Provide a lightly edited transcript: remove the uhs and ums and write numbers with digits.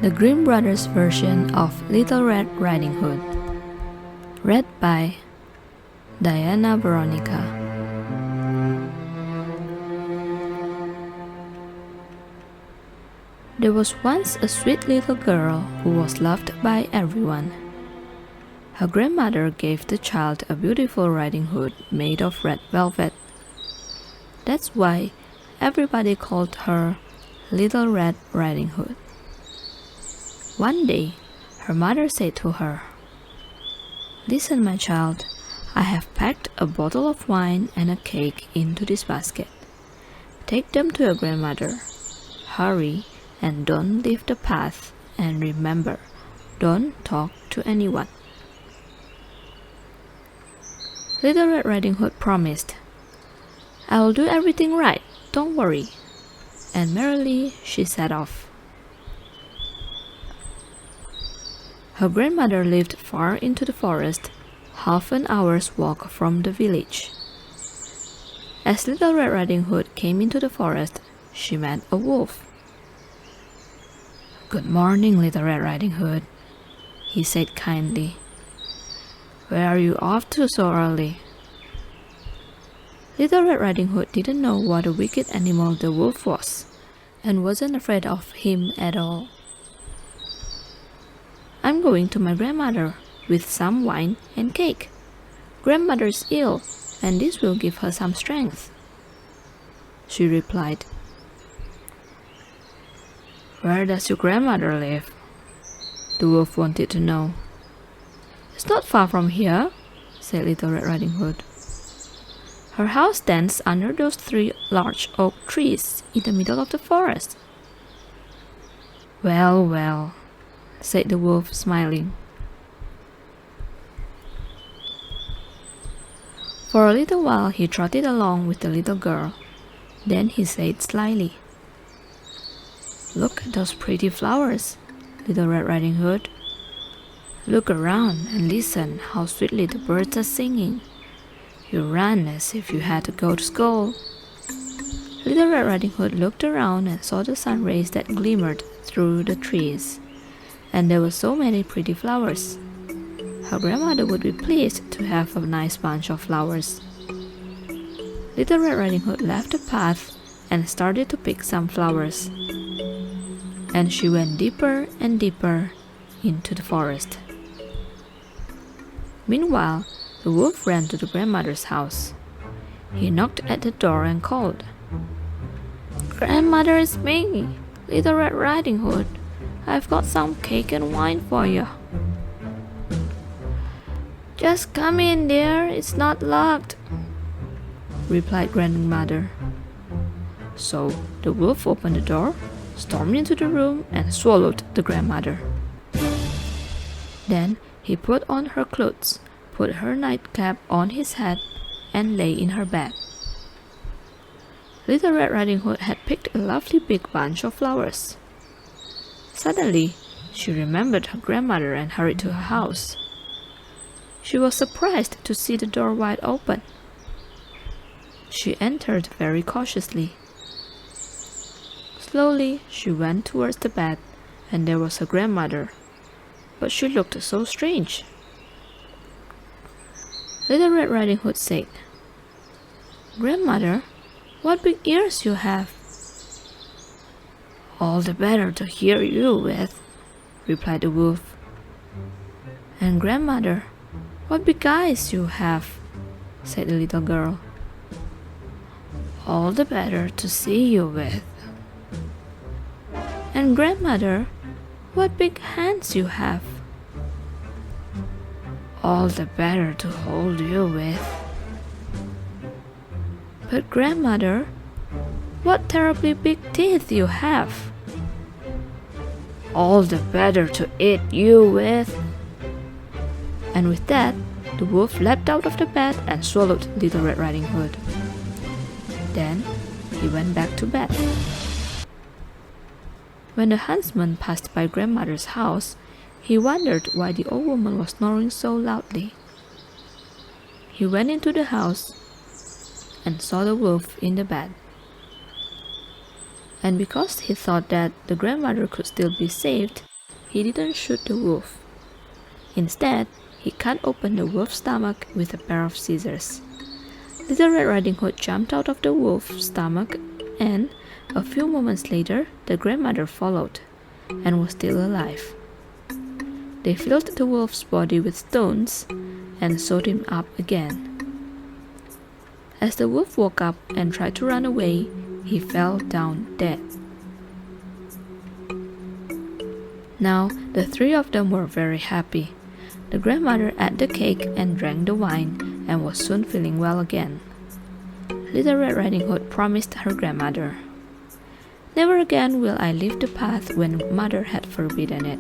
The Grimm Brothers version of Little Red Riding Hood. Read by Diana Veronica. There was once a sweet little girl who was loved by everyone. Her grandmother gave the child a beautiful riding hood made of red velvet. That's why everybody called her Little Red Riding Hood. One day, her mother said to her, "Listen, my child, I have packed a bottle of wine and a cake into this basket. Take them to your grandmother. Hurry and don't leave the path, and remember, don't talk to anyone." Little Red Riding Hood promised, "I will do everything right, don't worry." And merrily she set off. Her grandmother lived far into the forest, half an hour's walk from the village. As Little Red Riding Hood came into the forest, she met a wolf. "Good morning, Little Red Riding Hood," he said kindly. "Where are you off to so early?" Little Red Riding Hood didn't know what a wicked animal the wolf was, and wasn't afraid of him at all. "I'm going to my grandmother with some wine and cake. Grandmother is ill, and this will give her some strength," she replied. "Where does your grandmother live?" the wolf wanted to know. "It's not far from here," said Little Red Riding Hood. "Her house stands under those 3 large oak trees in the middle of the forest." "Well, well," said the wolf, smiling. For a little while he trotted along with the little girl. Then he said slyly, "Look at those pretty flowers, Little Red Riding Hood. Look around and listen how sweetly the birds are singing. You run as if you had to go to school." Little Red Riding Hood looked around and saw the sun rays that glimmered through the trees, and there were so many pretty flowers. Her grandmother would be pleased to have a nice bunch of flowers. Little Red Riding Hood left the path and started to pick some flowers, and she went deeper and deeper into the forest. Meanwhile, the wolf ran to the grandmother's house. He knocked at the door and called, "Grandmother, it's me, Little Red Riding Hood. I've got some cake and wine for you." "Just come in, dear, it's not locked," replied grandmother. So the wolf opened the door, stormed into the room, and swallowed the grandmother. Then he put on her clothes, put her nightcap on his head, and lay in her bed. Little Red Riding Hood had picked a lovely big bunch of flowers. Suddenly, she remembered her grandmother and hurried to her house. She was surprised to see the door wide open. She entered very cautiously. Slowly, she went towards the bed, and there was her grandmother, but she looked so strange. Little Red Riding Hood said, "Grandmother, what big ears you have." "All the better to hear you with," replied the wolf. "And grandmother, what big eyes you have," said the little girl. "All the better to see you with." "And grandmother, what big hands you have." "All the better to hold you with." "But grandmother, what terribly big teeth you have." "All the better to eat you with." And with that, the wolf leapt out of the bed and swallowed Little Red Riding Hood. Then he went back to bed. When the huntsman passed by grandmother's house, he wondered why the old woman was snoring so loudly. He went into the house and saw the wolf in the bed. and because he thought that the grandmother could still be saved, he didn't shoot the wolf. Instead, he cut open the wolf's stomach with a pair of scissors. Little Red Riding Hood jumped out of the wolf's stomach, and a few moments later, the grandmother followed and was still alive. They filled the wolf's body with stones and sewed him up again. As the wolf woke up and tried to run away, he fell down dead. Now, the three of them were very happy. The grandmother ate the cake and drank the wine and was soon feeling well again. Little Red Riding Hood promised her grandmother, "Never again will I leave the path when Mother had forbidden it."